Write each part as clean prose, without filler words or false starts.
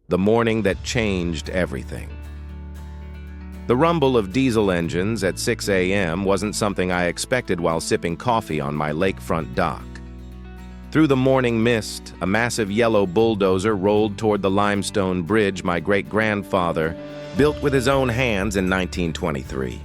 the morning that changed everything. The rumble of diesel engines at 6 a.m. wasn't something I expected while sipping coffee on my lakefront dock. Through the morning mist, a massive yellow bulldozer rolled toward the limestone bridge my great-grandfather built with his own hands in 1923.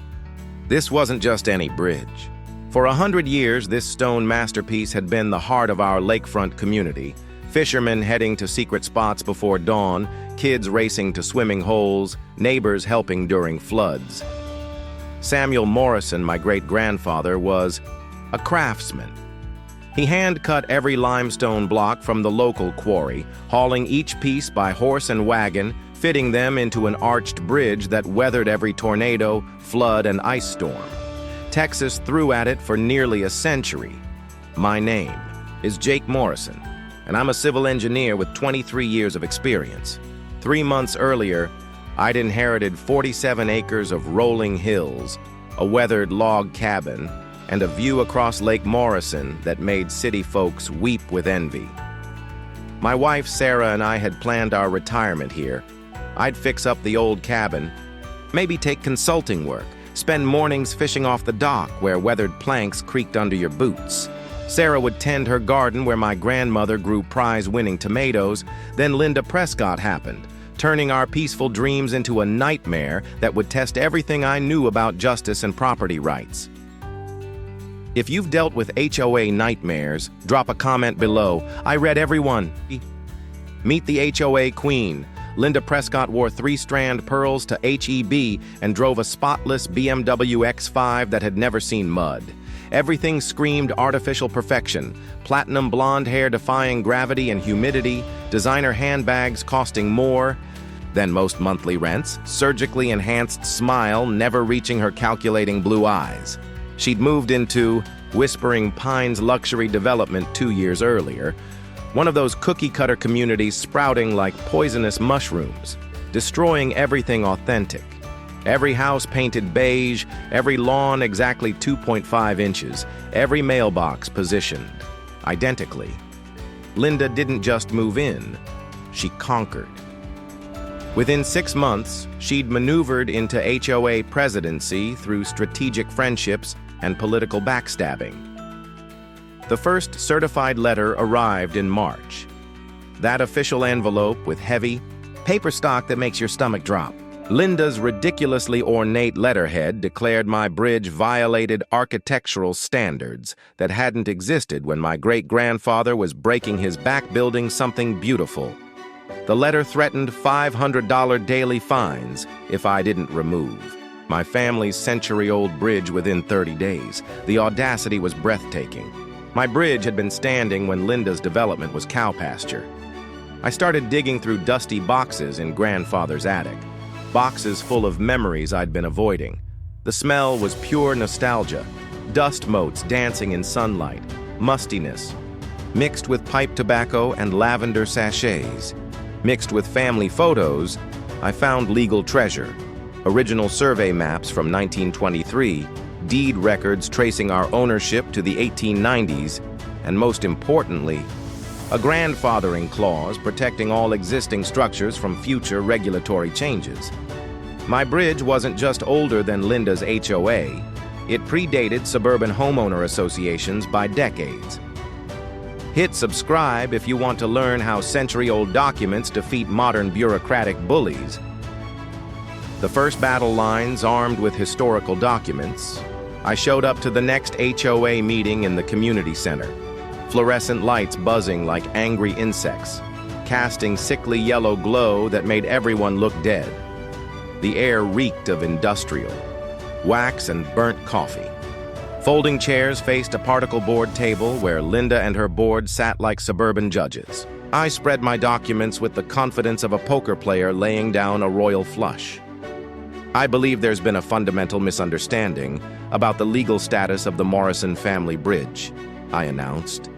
This wasn't just any bridge. For 100 years, this stone masterpiece had been the heart of our lakefront community. Fishermen heading to secret spots before dawn, kids racing to swimming holes, neighbors helping during floods. Samuel Morrison, my great-grandfather, was a craftsman. He hand-cut every limestone block from the local quarry, hauling each piece by horse and wagon, fitting them into an arched bridge that weathered every tornado, flood, and ice storm. Texas threw at it for nearly a century. My name is Jake Morrison, and I'm a civil engineer with 23 years of experience. 3 months earlier, I'd inherited 47 acres of rolling hills, a weathered log cabin, and a view across Lake Morrison that made city folks weep with envy. My wife Sarah and I had planned our retirement here. I'd fix up the old cabin, maybe take consulting work, spend mornings fishing off the dock where weathered planks creaked under your boots. Sarah would tend her garden where my grandmother grew prize-winning tomatoes. Then Linda Prescott happened, turning our peaceful dreams into a nightmare that would test everything I knew about justice and property rights. If you've dealt with HOA nightmares, drop a comment below. I read every one. Meet the HOA queen. Linda Prescott wore 3-strand pearls to HEB and drove a spotless BMW X5 that had never seen mud. Everything screamed artificial perfection. Platinum blonde hair defying gravity and humidity, designer handbags costing more than most monthly rents, surgically enhanced smile never reaching her calculating blue eyes. She'd moved into Whispering Pines luxury development 2 years earlier, one of those cookie-cutter communities sprouting like poisonous mushrooms, destroying everything authentic. Every house painted beige, every lawn exactly 2.5 inches, every mailbox positioned identically. Linda didn't just move in, she conquered. Within 6 months, she'd maneuvered into HOA presidency through strategic friendships and political backstabbing. The first certified letter arrived in March. That official envelope with heavy paper stock that makes your stomach drop. Linda's ridiculously ornate letterhead declared my bridge violated architectural standards that hadn't existed when my great-grandfather was breaking his back building something beautiful. The letter threatened $500 daily fines if I didn't remove my family's century-old bridge within 30 days. The audacity was breathtaking. My bridge had been standing when Linda's development was cow pasture. I started digging through dusty boxes in grandfather's attic, boxes full of memories I'd been avoiding. The smell was pure nostalgia, dust motes dancing in sunlight, mustiness, mixed with pipe tobacco and lavender sachets. Mixed with family photos, I found legal treasure. Original survey maps from 1923, deed records tracing our ownership to the 1890s, and most importantly, a grandfathering clause protecting all existing structures from future regulatory changes. My bridge wasn't just older than Linda's HOA, it predated suburban homeowner associations by decades. Hit subscribe if you want to learn how century-old documents defeat modern bureaucratic bullies. The first battle lines armed with historical documents, I showed up to the next HOA meeting in the community center. Fluorescent lights buzzing like angry insects, casting sickly yellow glow that made everyone look dead. The air reeked of industrial, wax and burnt coffee. Folding chairs faced a particle board table where Linda and her board sat like suburban judges. I spread my documents with the confidence of a poker player laying down a royal flush. I believe there's been a fundamental misunderstanding about the legal status of the Morrison family bridge, I announced.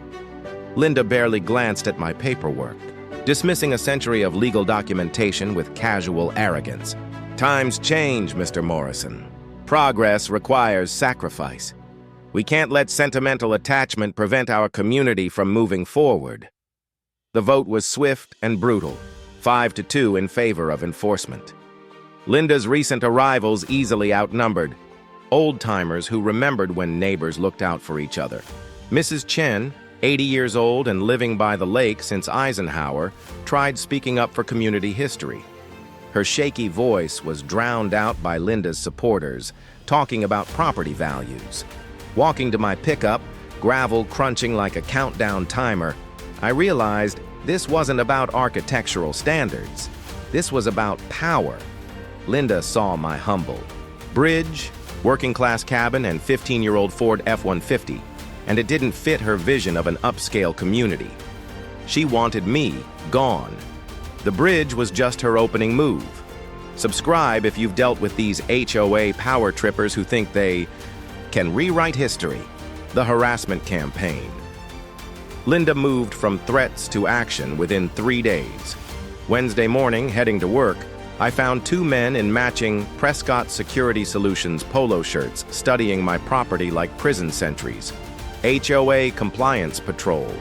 Linda barely glanced at my paperwork, dismissing a century of legal documentation with casual arrogance. Times change, Mr. Morrison. Progress requires sacrifice. We can't let sentimental attachment prevent our community from moving forward. The vote was swift and brutal. 5-2 in favor of enforcement. Linda's recent arrivals easily outnumbered. Old-timers who remembered when neighbors looked out for each other. Mrs. Chen, 80 years old and living by the lake since Eisenhower, tried speaking up for community history. Her shaky voice was drowned out by Linda's supporters, talking about property values. Walking to my pickup, gravel crunching like a countdown timer, I realized this wasn't about architectural standards. This was about power. Linda saw my humble bridge, working-class cabin, and 15-year-old Ford F-150, and it didn't fit her vision of an upscale community. She wanted me gone. The bridge was just her opening move. Subscribe if you've dealt with these HOA power trippers who think they can rewrite history. The harassment campaign. Linda moved from threats to action within 3 days. Wednesday morning, heading to work, I found 2 men in matching Prescott Security Solutions polo shirts studying my property like prison sentries. HOA Compliance Patrol,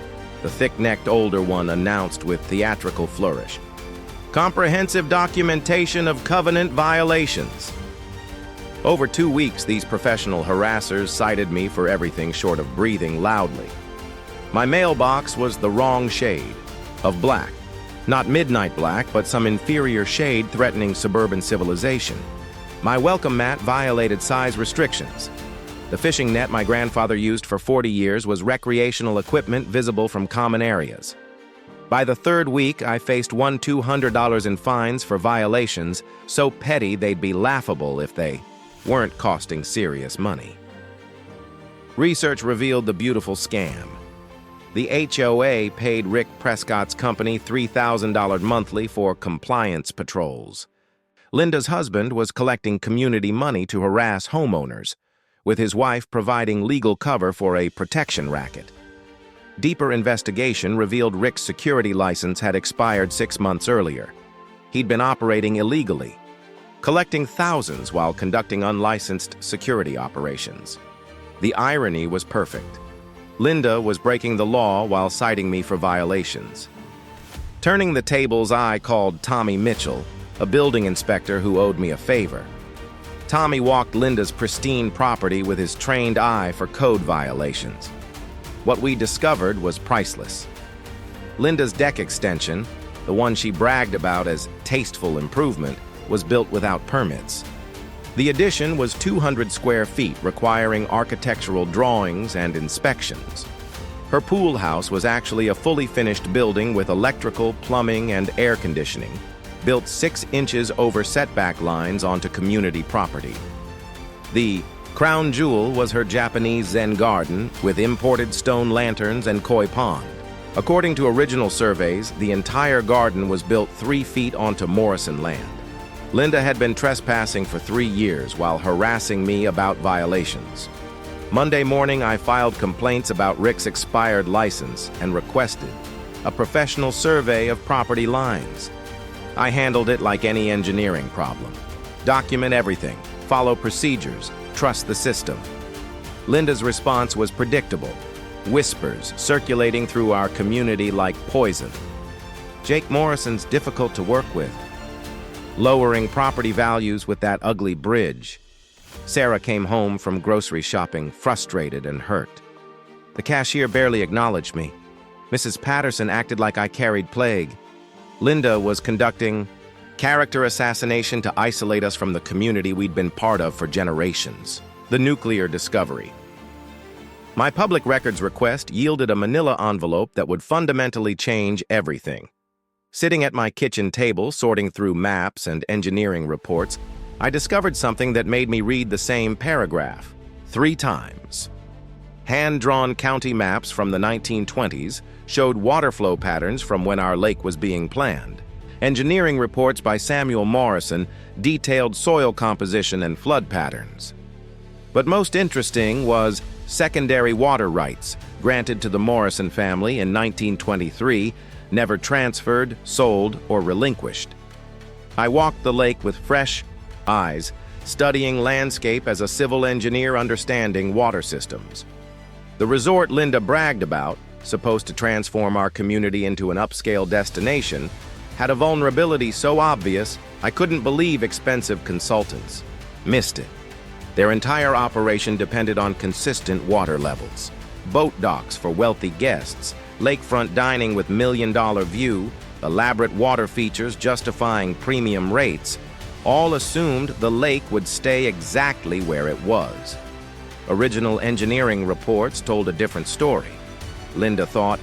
the thick-necked older one announced with theatrical flourish. Comprehensive documentation of covenant violations. Over 2 weeks, these professional harassers cited me for everything short of breathing loudly. My mailbox was the wrong shade of black. Not midnight black, but some inferior shade threatening suburban civilization. My welcome mat violated size restrictions. The fishing net my grandfather used for 40 years was recreational equipment visible from common areas. By the 3rd week, I faced $200 in fines for violations so petty they'd be laughable if they weren't costing serious money. Research revealed the beautiful scam. The HOA paid Rick Prescott's company $3,000 monthly for compliance patrols. Linda's husband was collecting community money to harass homeowners, with his wife providing legal cover for a protection racket. Deeper investigation revealed Rick's security license had expired 6 months earlier. He'd been operating illegally, collecting thousands while conducting unlicensed security operations. The irony was perfect. Linda was breaking the law while citing me for violations. Turning the tables, I called Tommy Mitchell, a building inspector who owed me a favor. Tommy walked Linda's pristine property with his trained eye for code violations. What we discovered was priceless. Linda's deck extension, the one she bragged about as tasteful improvement, was built without permits. The addition was 200 square feet, requiring architectural drawings and inspections. Her pool house was actually a fully finished building with electrical, plumbing, and air conditioning, built 6 inches over setback lines onto community property. The crown jewel was her Japanese Zen garden with imported stone lanterns and koi pond. According to original surveys, the entire garden was built 3 feet onto Morrison land. Linda had been trespassing for 3 years while harassing me about violations. Monday morning, I filed complaints about Rick's expired license and requested a professional survey of property lines. I handled it like any engineering problem. Document everything, follow procedures, trust the system. Linda's response was predictable, whispers circulating through our community like poison. Jake Morrison's difficult to work with. Lowering property values with that ugly bridge. Sarah came home from grocery shopping, frustrated and hurt. The cashier barely acknowledged me. Mrs. Patterson acted like I carried plague. Linda was conducting character assassination to isolate us from the community we'd been part of for generations. The nuclear discovery. My public records request yielded a manila envelope that would fundamentally change everything. Sitting at my kitchen table, sorting through maps and engineering reports, I discovered something that made me read the same paragraph 3 times. Hand-drawn county maps from the 1920s showed water flow patterns from when our lake was being planned. Engineering reports by Samuel Morrison detailed soil composition and flood patterns. But most interesting was secondary water rights granted to the Morrison family in 1923, never transferred, sold, or relinquished. I walked the lake with fresh eyes, studying landscape as a civil engineer understanding water systems. The resort Linda bragged about, supposed to transform our community into an upscale destination, had a vulnerability so obvious I couldn't believe expensive consultants missed it. Their entire operation depended on consistent water levels. Boat docks for wealthy guests, lakefront dining with million-dollar view, elaborate water features justifying premium rates, all assumed the lake would stay exactly where it was. Original engineering reports told a different story. Linda thought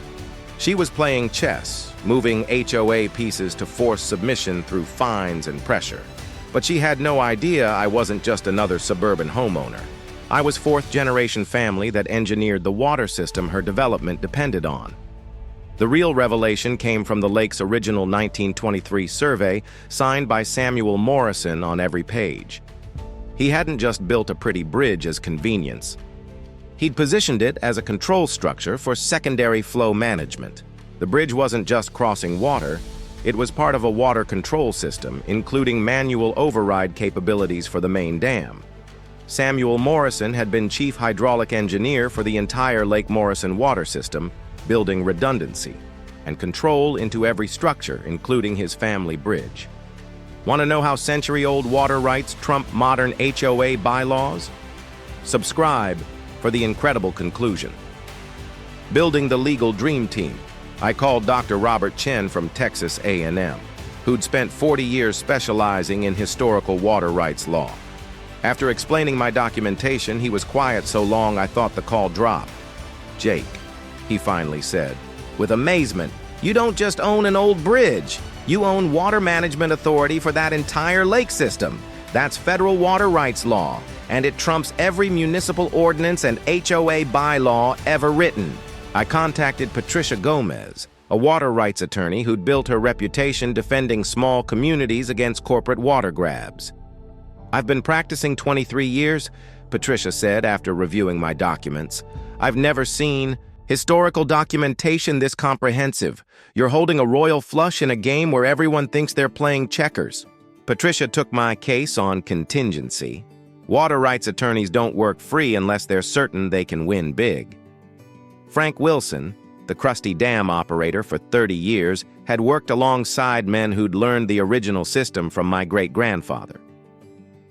she was playing chess, moving HOA pieces to force submission through fines and pressure. But she had no idea I wasn't just another suburban homeowner. I was fourth-generation family that engineered the water system her development depended on. The real revelation came from the lake's original 1923 survey, signed by Samuel Morrison on every page. He hadn't just built a pretty bridge as convenience. He'd positioned it as a control structure for secondary flow management. The bridge wasn't just crossing water, it was part of a water control system, including manual override capabilities for the main dam. Samuel Morrison had been chief hydraulic engineer for the entire Lake Morrison water system, building redundancy and control into every structure, including his family bridge. Want to know how century-old water rights trump modern HOA bylaws? Subscribe for the incredible conclusion. Building the legal dream team, I called Dr. Robert Chen from Texas A&M, who'd spent 40 years specializing in historical water rights law. After explaining my documentation, he was quiet so long I thought the call dropped. "Jake," he finally said, with amazement, "you don't just own an old bridge. You own water management authority for that entire lake system. That's federal water rights law, and it trumps every municipal ordinance and HOA bylaw ever written." I contacted Patricia Gomez, a water rights attorney who'd built her reputation defending small communities against corporate water grabs. "I've been practicing 23 years, Patricia said after reviewing my documents. "I've never seen historical documentation this comprehensive. You're holding a royal flush in a game where everyone thinks they're playing checkers." Patricia took my case on contingency. Water rights attorneys don't work free unless they're certain they can win big. Frank Wilson, the crusty dam operator for 30 years, had worked alongside men who'd learned the original system from my great-grandfather.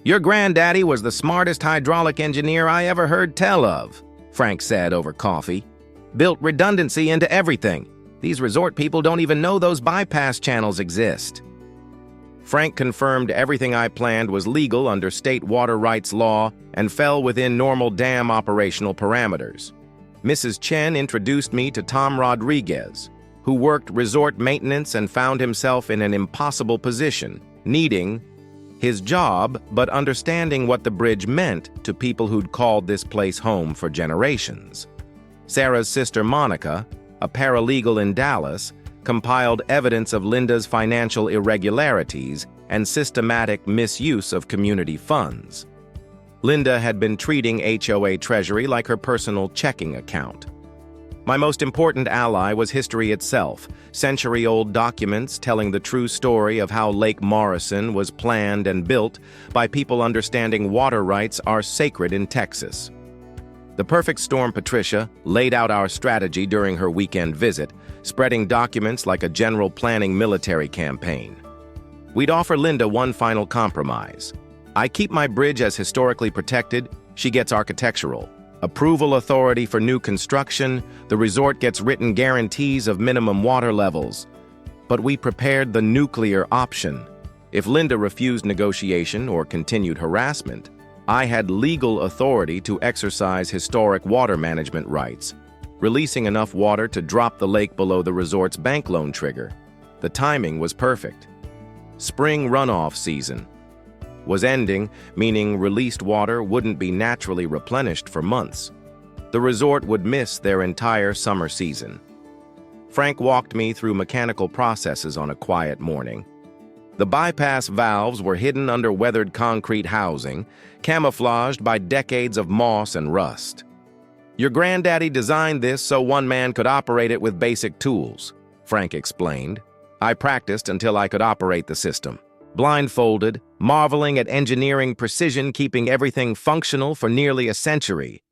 "Your granddaddy was the smartest hydraulic engineer I ever heard tell of," Frank said over coffee. "Built redundancy into everything. These resort people don't even know those bypass channels exist." Frank confirmed everything I planned was legal under state water rights law and fell within normal dam operational parameters. Mrs. Chen introduced me to Tom Rodriguez, who worked resort maintenance and found himself in an impossible position, needing his job but understanding what the bridge meant to people who'd called this place home for generations. Sarah's sister Monica, a paralegal in Dallas, compiled evidence of Linda's financial irregularities and systematic misuse of community funds. Linda had been treating HOA Treasury like her personal checking account. My most important ally was history itself, century-old documents telling the true story of how Lake Morrison was planned and built by people understanding water rights are sacred in Texas. The perfect storm. Patricia laid out our strategy during her weekend visit, spreading documents like a general planning military campaign. We'd offer Linda one final compromise. I keep my bridge as historically protected, she gets architectural. Approval authority for new construction, the resort gets written guarantees of minimum water levels. But we prepared the nuclear option. If Linda refused negotiation or continued harassment, I had legal authority to exercise historic water management rights, releasing enough water to drop the lake below the resort's bank loan trigger. The timing was perfect. Spring runoff season was ending, meaning released water wouldn't be naturally replenished for months. The resort would miss their entire summer season. Frank walked me through mechanical processes on a quiet morning. The bypass valves were hidden under weathered concrete housing, camouflaged by decades of moss and rust. "Your granddaddy designed this so one man could operate it with basic tools," Frank explained. "I practiced until I could operate the system. Blindfolded, marveling at engineering precision, keeping everything functional for nearly a century.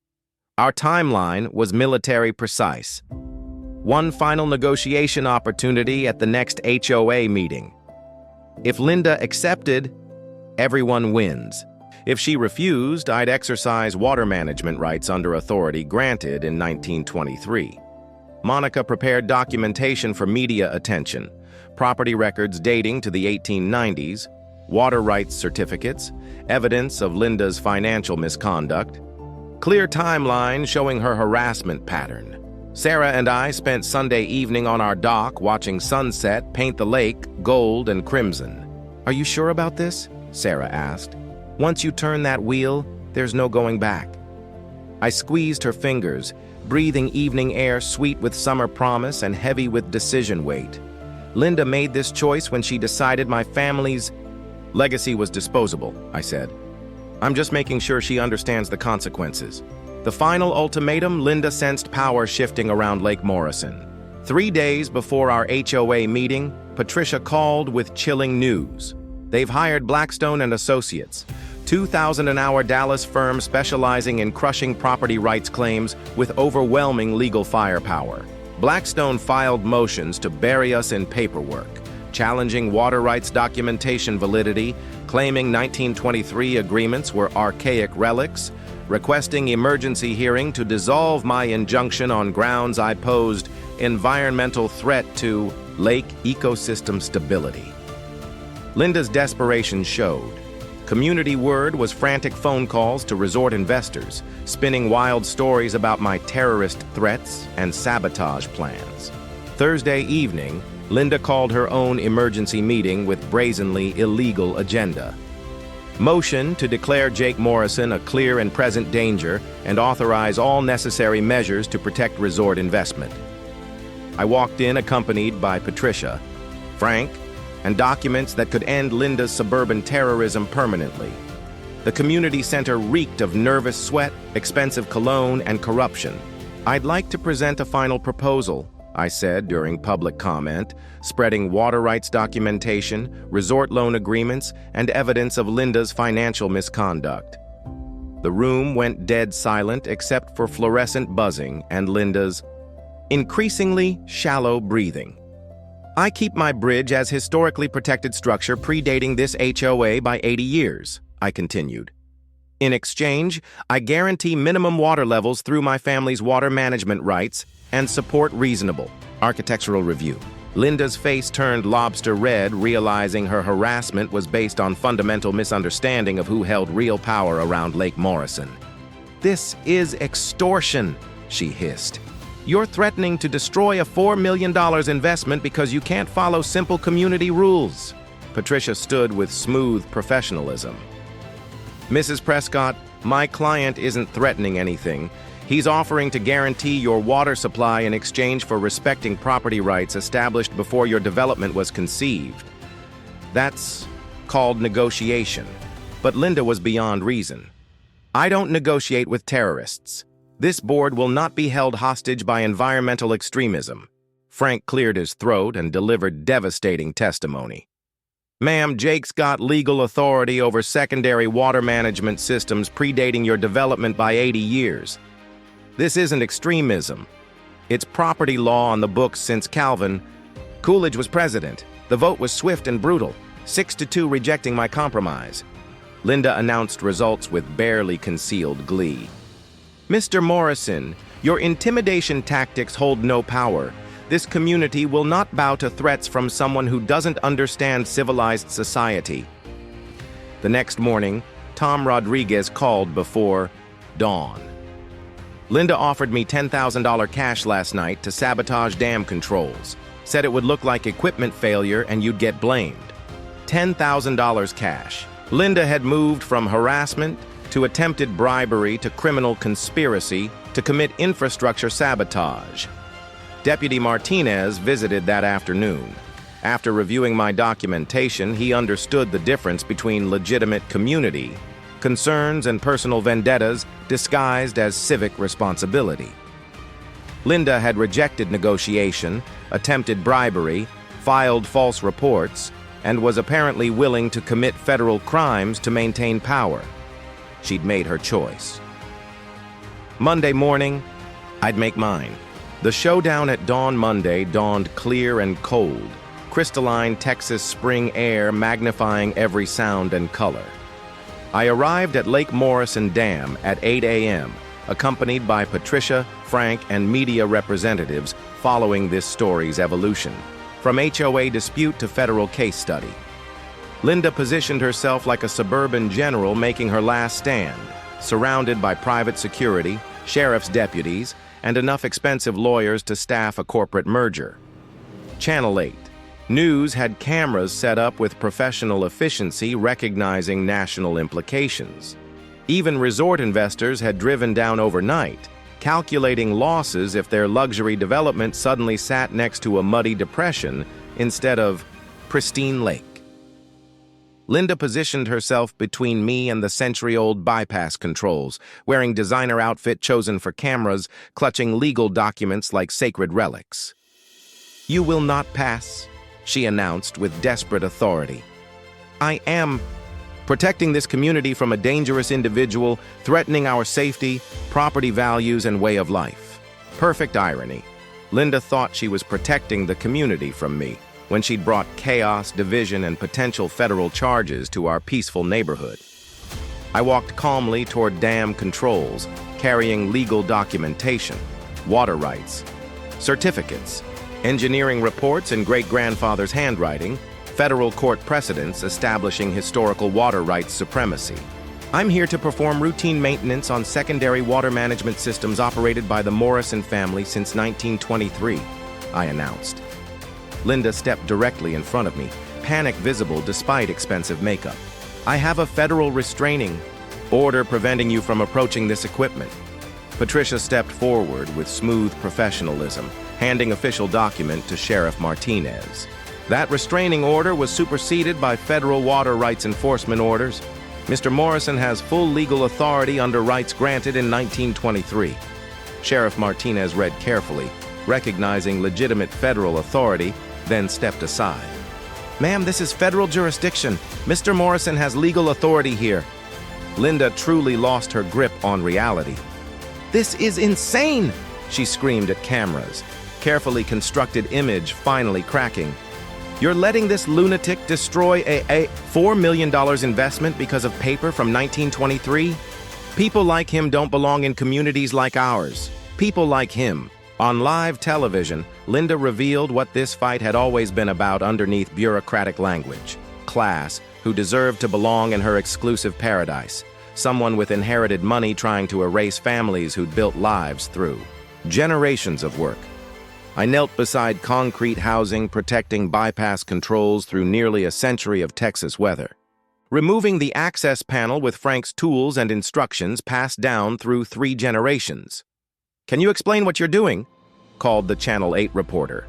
Our timeline was military precise. One final negotiation opportunity at the next HOA meeting. If Linda accepted, everyone wins. If she refused, I'd exercise water management rights under authority granted in 1923. Monica prepared documentation for media attention, property records dating to the 1890s, water rights certificates, evidence of Linda's financial misconduct, clear timeline showing her harassment pattern. Sarah and I spent Sunday evening on our dock watching sunset paint the lake gold and crimson. "Are you sure about this?" Sarah asked. "Once you turn that wheel, there's no going back." I squeezed her fingers, breathing evening air sweet with summer promise and heavy with decision weight. Linda made this choice when she decided my family's legacy was disposable, I said. "I'm just making sure she understands the consequences." The final ultimatum, Linda sensed power shifting around Lake Morrison. 3 days before our HOA meeting, Patricia called with chilling news. They've hired Blackstone and Associates, $2,000 an hour Dallas firm specializing in crushing property rights claims with overwhelming legal firepower. Blackstone filed motions to bury us in paperwork, challenging water rights documentation validity, claiming 1923 agreements were archaic relics, requesting emergency hearing to dissolve my injunction on grounds I posed environmental threat to lake ecosystem stability. Linda's desperation showed. Community word was frantic phone calls to resort investors, spinning wild stories about my terrorist threats and sabotage plans. Thursday evening, Linda called her own emergency meeting with brazenly illegal agenda. Motion to declare Jake Morrison a clear and present danger and authorize all necessary measures to protect resort investment. I walked in accompanied by Patricia, Frank, and documents that could end Linda's suburban terrorism permanently. The community center reeked of nervous sweat, expensive cologne, and corruption. "I'd like to present a final proposal," I said during public comment, spreading water rights documentation, resort loan agreements, and evidence of Linda's financial misconduct. The room went dead silent except for fluorescent buzzing and Linda's increasingly shallow breathing. "I keep my bridge as historically protected structure predating this HOA by 80 years, I continued. "In exchange, I guarantee minimum water levels through my family's water management rights and support reasonable architectural review." Linda's face turned lobster red, realizing her harassment was based on fundamental misunderstanding of who held real power around Lake Morrison. "This is extortion," she hissed. "You're threatening to destroy a $4 million investment because you can't follow simple community rules." Patricia stood with smooth professionalism. "Mrs. Prescott, my client isn't threatening anything. He's offering to guarantee your water supply in exchange for respecting property rights established before your development was conceived. That's called negotiation." But Linda was beyond reason. "I don't negotiate with terrorists. This board will not be held hostage by environmental extremism." Frank cleared his throat and delivered devastating testimony. "Ma'am, Jake's got legal authority over secondary water management systems predating your development by 80 years. This isn't extremism. It's property law on the books since Calvin. Coolidge was president. The vote was swift and brutal, 6-2 rejecting my compromise." Linda announced results with barely concealed glee. "Mr. Morrison, your intimidation tactics hold no power. This community will not bow to threats from someone who doesn't understand civilized society." The next morning, Tom Rodriguez called before dawn. "Linda offered me $10,000 cash last night to sabotage dam controls. Said it would look like equipment failure and you'd get blamed." $10,000 cash. Linda had moved from harassment to attempted bribery to criminal conspiracy to commit infrastructure sabotage. Deputy Martinez visited that afternoon. After reviewing my documentation, he understood the difference between legitimate community concerns and personal vendettas disguised as civic responsibility. Linda had rejected negotiation, attempted bribery, filed false reports, and was apparently willing to commit federal crimes to maintain power. She'd made her choice. Monday morning, I'd make mine. The showdown at dawn Monday dawned clear and cold, crystalline Texas spring air magnifying every sound and color. I arrived at Lake Morrison Dam at 8 a.m., accompanied by Patricia, Frank, and media representatives following this story's evolution, from HOA dispute to federal case study. Linda positioned herself like a suburban general making her last stand, surrounded by private security, sheriff's deputies, and enough expensive lawyers to staff a corporate merger. Channel 8. News had cameras set up with professional efficiency recognizing national implications. Even resort investors had driven down overnight, calculating losses if their luxury development suddenly sat next to a muddy depression instead of pristine lake. Linda positioned herself between me and the century-old bypass controls, wearing designer outfit chosen for cameras, clutching legal documents like sacred relics. "You will not pass," she announced with desperate authority. "I am protecting this community from a dangerous individual threatening our safety, property values, and way of life." Perfect irony. Linda thought she was protecting the community from me when she'd brought chaos, division, and potential federal charges to our peaceful neighborhood. I walked calmly toward dam controls, carrying legal documentation, water rights, certificates, engineering reports in great-grandfather's handwriting, federal court precedents establishing historical water rights supremacy. "I'm here to perform routine maintenance on secondary water management systems operated by the Morrison family since 1923, I announced. Linda stepped directly in front of me, panic visible despite expensive makeup. "I have a federal restraining order preventing you from approaching this equipment." Patricia stepped forward with smooth professionalism, handing official document to Sheriff Martinez. "That restraining order was superseded by federal water rights enforcement orders. Mr. Morrison has full legal authority under rights granted in 1923. Sheriff Martinez read carefully, recognizing legitimate federal authority, then stepped aside. "Ma'am, this is federal jurisdiction. Mr. Morrison has legal authority here." Linda truly lost her grip on reality. "This is insane!" she screamed at cameras, carefully constructed image finally cracking. "You're letting this lunatic destroy a $4 million investment because of paper from 1923? People like him don't belong in communities like ours. People like him." On live television, Linda revealed what this fight had always been about underneath bureaucratic language. Class, who deserved to belong in her exclusive paradise. Someone with inherited money trying to erase families who'd built lives through generations of work. I knelt beside concrete housing protecting bypass controls through nearly a century of Texas weather. Removing the access panel with Frank's tools and instructions passed down through 3 generations. "Can you explain what you're doing?" called the Channel 8 reporter.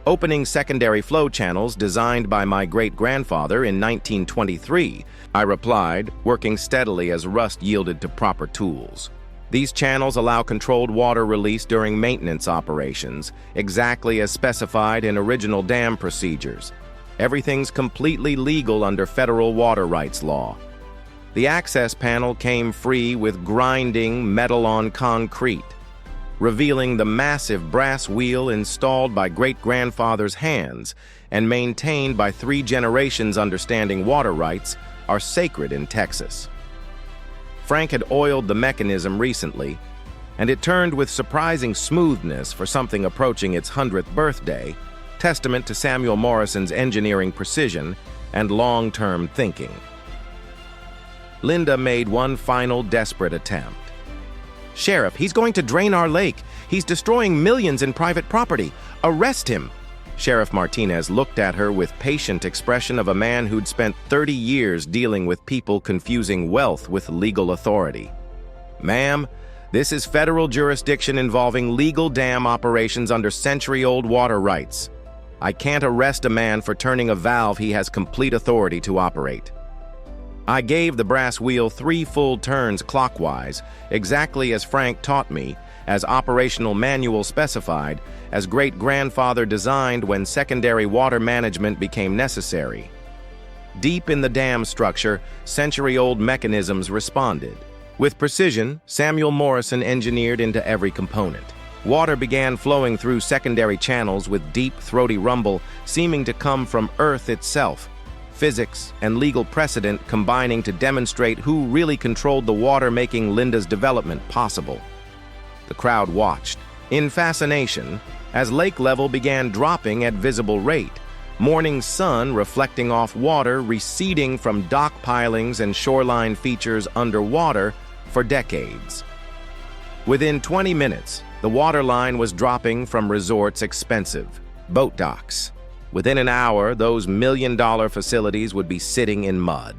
"Opening secondary flow channels designed by my great-grandfather in 1923, I replied, working steadily as rust yielded to proper tools. These channels allow controlled water release during maintenance operations, exactly as specified in original dam procedures. Everything's completely legal under federal water rights law. The access panel came free with grinding metal on concrete, revealing the massive brass wheel installed by great-grandfather's hands and maintained by 3 generations understanding water rights are sacred in Texas. Frank had oiled the mechanism recently, and it turned with surprising smoothness for something approaching its 100th birthday, testament to Samuel Morrison's engineering precision and long-term thinking. Linda made one final desperate attempt. "Sheriff, he's going to drain our lake. He's destroying millions in private property. Arrest him." Sheriff Martinez looked at her with patient expression of a man who'd spent 30 years dealing with people confusing wealth with legal authority. "Ma'am, this is federal jurisdiction involving legal dam operations under century-old water rights. I can't arrest a man for turning a valve he has complete authority to operate." I gave the brass wheel 3 full turns clockwise, exactly as Frank taught me, as operational manual specified, as great-grandfather designed when secondary water management became necessary. Deep in the dam structure, century-old mechanisms responded. With precision, Samuel Morrison engineered into every component. Water began flowing through secondary channels with deep, throaty rumble seeming to come from Earth itself. Physics and legal precedent combining to demonstrate who really controlled the water, making Linda's development possible. The crowd watched, in fascination, as lake level began dropping at visible rate, morning sun reflecting off water receding from dock pilings and shoreline features underwater for decades. Within 20 minutes, the waterline was dropping from resorts' expensive boat docks. Within an hour, those million-dollar facilities would be sitting in mud.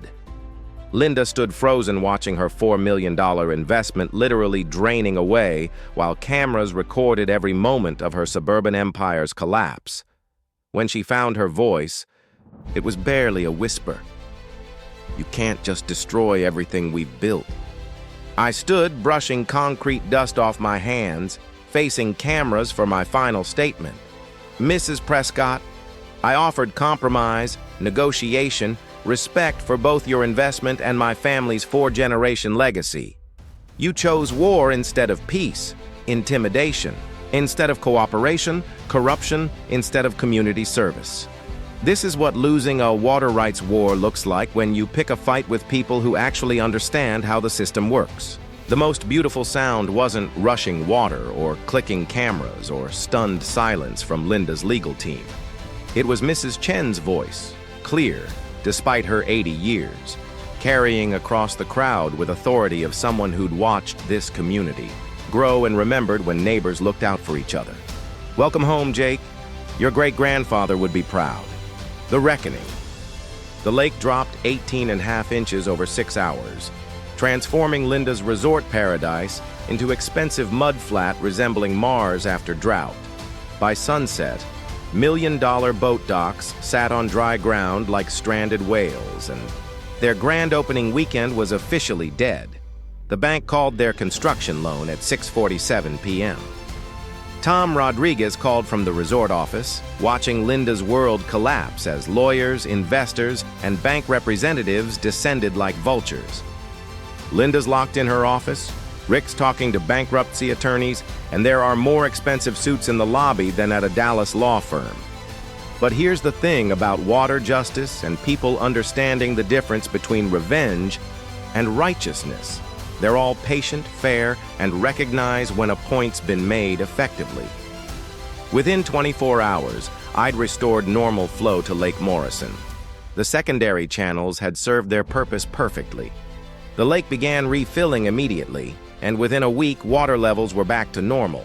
Linda stood frozen watching her $4 million investment literally draining away while cameras recorded every moment of her suburban empire's collapse. When she found her voice, it was barely a whisper. "You can't just destroy everything we've built." I stood, brushing concrete dust off my hands, facing cameras for my final statement. "Mrs. Prescott, I offered compromise, negotiation, respect for both your investment and my family's 4-generation legacy. You chose war instead of peace, intimidation instead of cooperation, corruption instead of community service. This is what losing a water rights war looks like when you pick a fight with people who actually understand how the system works." The most beautiful sound wasn't rushing water or clicking cameras or stunned silence from Linda's legal team. It was Mrs. Chen's voice, clear, despite her 80 years, carrying across the crowd with authority of someone who'd watched this community grow and remembered when neighbors looked out for each other. "Welcome home, Jake. Your great-grandfather would be proud." The reckoning. The lake dropped 18.5 inches over 6 hours, transforming Linda's resort paradise into expensive mudflat resembling Mars after drought. By sunset, million-dollar boat docks sat on dry ground like stranded whales, and their grand opening weekend was officially dead. The bank called their construction loan at 6:47 p.m. Tom Rodriguez called from the resort office, watching Linda's world collapse as lawyers, investors, and bank representatives descended like vultures. Linda's locked in her office, Rick's talking to bankruptcy attorneys, and there are more expensive suits in the lobby than at a Dallas law firm. But here's the thing about water justice and people understanding the difference between revenge and righteousness. They're all patient, fair, and recognize when a point's been made effectively. Within 24 hours, I'd restored normal flow to Lake Morrison. The secondary channels had served their purpose perfectly. The lake began refilling immediately, and within a week, water levels were back to normal.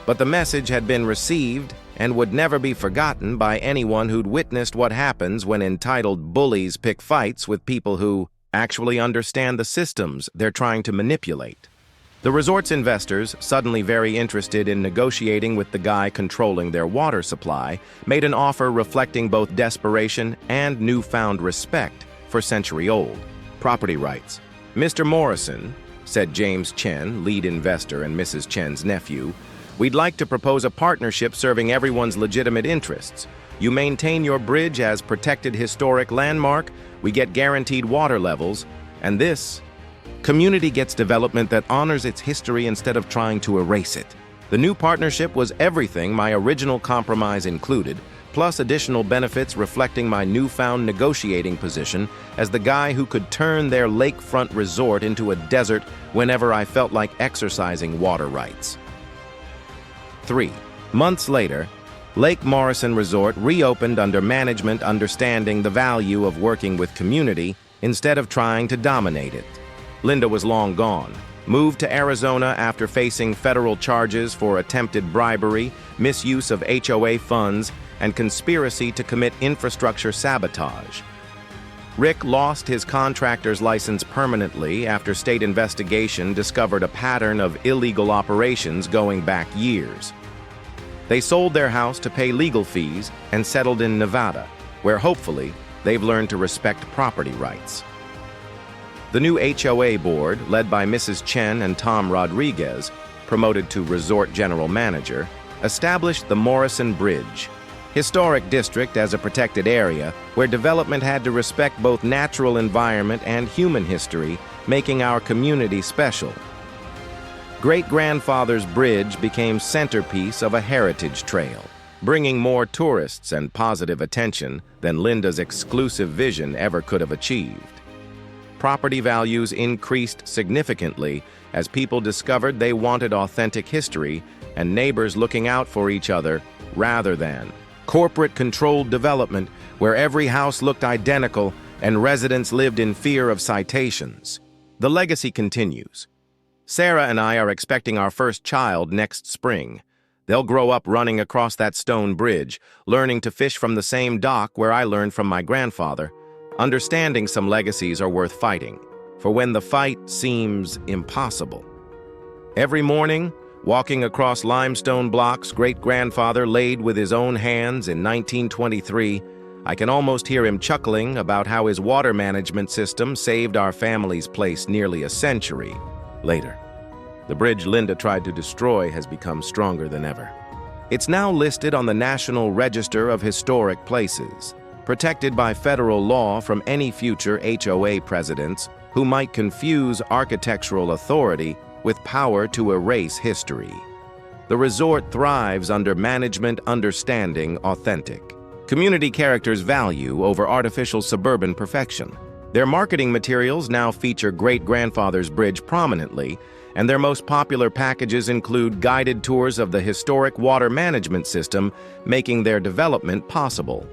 But the message had been received and would never be forgotten by anyone who'd witnessed what happens when entitled bullies pick fights with people who actually understand the systems they're trying to manipulate. The resort's investors, suddenly very interested in negotiating with the guy controlling their water supply, made an offer reflecting both desperation and newfound respect for century-old property rights. "Mr. Morrison," said James Chen, lead investor and Mrs. Chen's nephew, "we'd like to propose a partnership serving everyone's legitimate interests. You maintain your bridge as protected historic landmark, we get guaranteed water levels, and this community gets development that honors its history instead of trying to erase it." The new partnership was everything my original compromise included, plus additional benefits reflecting my newfound negotiating position as the guy who could turn their lakefront resort into a desert whenever I felt like exercising water rights. 3 months later, Lake Morrison Resort reopened under management understanding the value of working with community instead of trying to dominate it. Linda was long gone, moved to Arizona after facing federal charges for attempted bribery, misuse of HOA funds, and conspiracy to commit infrastructure sabotage. Rick lost his contractor's license permanently after state investigation discovered a pattern of illegal operations going back years. They sold their house to pay legal fees and settled in Nevada, where hopefully they've learned to respect property rights. The new HOA board, led by Mrs. Chen and Tom Rodriguez, promoted to resort general manager, established the Morrison Bridge, historic district as a protected area where development had to respect both natural environment and human history, making our community special. Great-grandfather's bridge became centerpiece of a heritage trail, bringing more tourists and positive attention than Linda's exclusive vision ever could have achieved. Property values increased significantly as people discovered they wanted authentic history and neighbors looking out for each other rather than corporate-controlled development where every house looked identical and residents lived in fear of citations. The legacy continues. Sarah and I are expecting our first child next spring. They'll grow up running across that stone bridge, learning to fish from the same dock where I learned from my grandfather. Understanding some legacies are worth fighting, for when the fight seems impossible. Every morning, walking across limestone blocks great-grandfather laid with his own hands in 1923, I can almost hear him chuckling about how his water management system saved our family's place nearly a century later. The bridge Linda tried to destroy has become stronger than ever. It's now listed on the National Register of Historic Places, protected by federal law from any future HOA presidents who might confuse architectural authority with power to erase history. The resort thrives under management understanding authentic. Community characters value over artificial suburban perfection. Their marketing materials now feature great-grandfather's bridge prominently, and their most popular packages include guided tours of the historic water management system, making their development possible.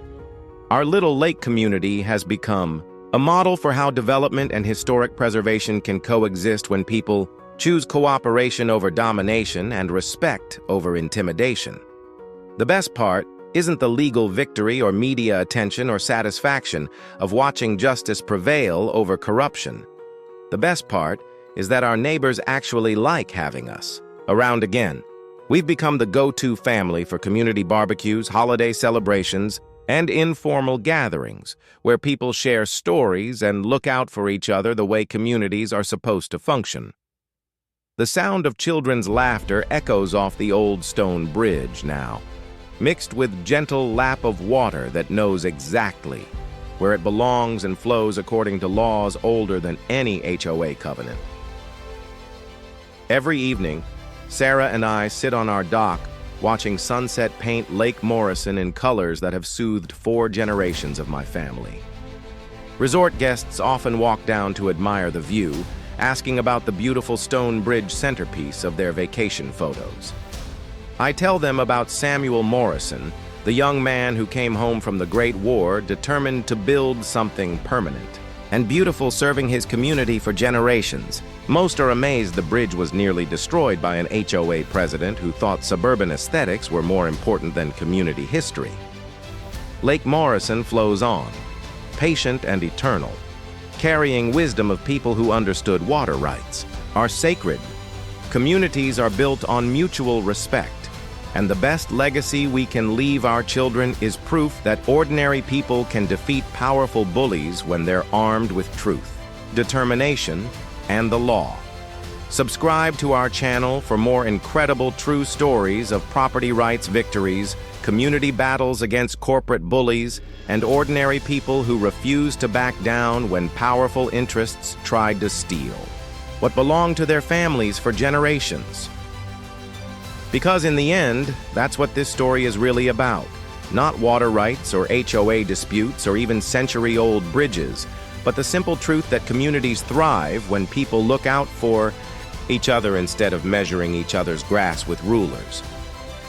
Our little lake community has become a model for how development and historic preservation can coexist when people choose cooperation over domination and respect over intimidation. The best part isn't the legal victory or media attention or satisfaction of watching justice prevail over corruption. The best part is that our neighbors actually like having us around again. We've become the go-to family for community barbecues, holiday celebrations, and informal gatherings where people share stories and look out for each other the way communities are supposed to function. The sound of children's laughter echoes off the old stone bridge now, mixed with gentle lap of water that knows exactly where it belongs and flows according to laws older than any HOA covenant. Every evening, Sarah and I sit on our dock watching sunset paint Lake Morrison in colors that have soothed 4 generations of my family. Resort guests often walk down to admire the view, asking about the beautiful stone bridge centerpiece of their vacation photos. I tell them about Samuel Morrison, the young man who came home from the Great War determined to build something permanent and beautiful, serving his community for generations. Most are amazed the bridge was nearly destroyed by an HOA president who thought suburban aesthetics were more important than community history. Lake Morrison flows on, patient and eternal, carrying wisdom of people who understood water rights are sacred. Communities are built on mutual respect, and the best legacy we can leave our children is proof that ordinary people can defeat powerful bullies when they're armed with truth, determination, and the law. Subscribe to our channel for more incredible true stories of property rights victories, community battles against corporate bullies, and ordinary people who refuse to back down when powerful interests tried to steal what belonged to their families for generations. Because in the end, that's what this story is really about. Not water rights or HOA disputes or even century-old bridges, but the simple truth that communities thrive when people look out for each other instead of measuring each other's grass with rulers.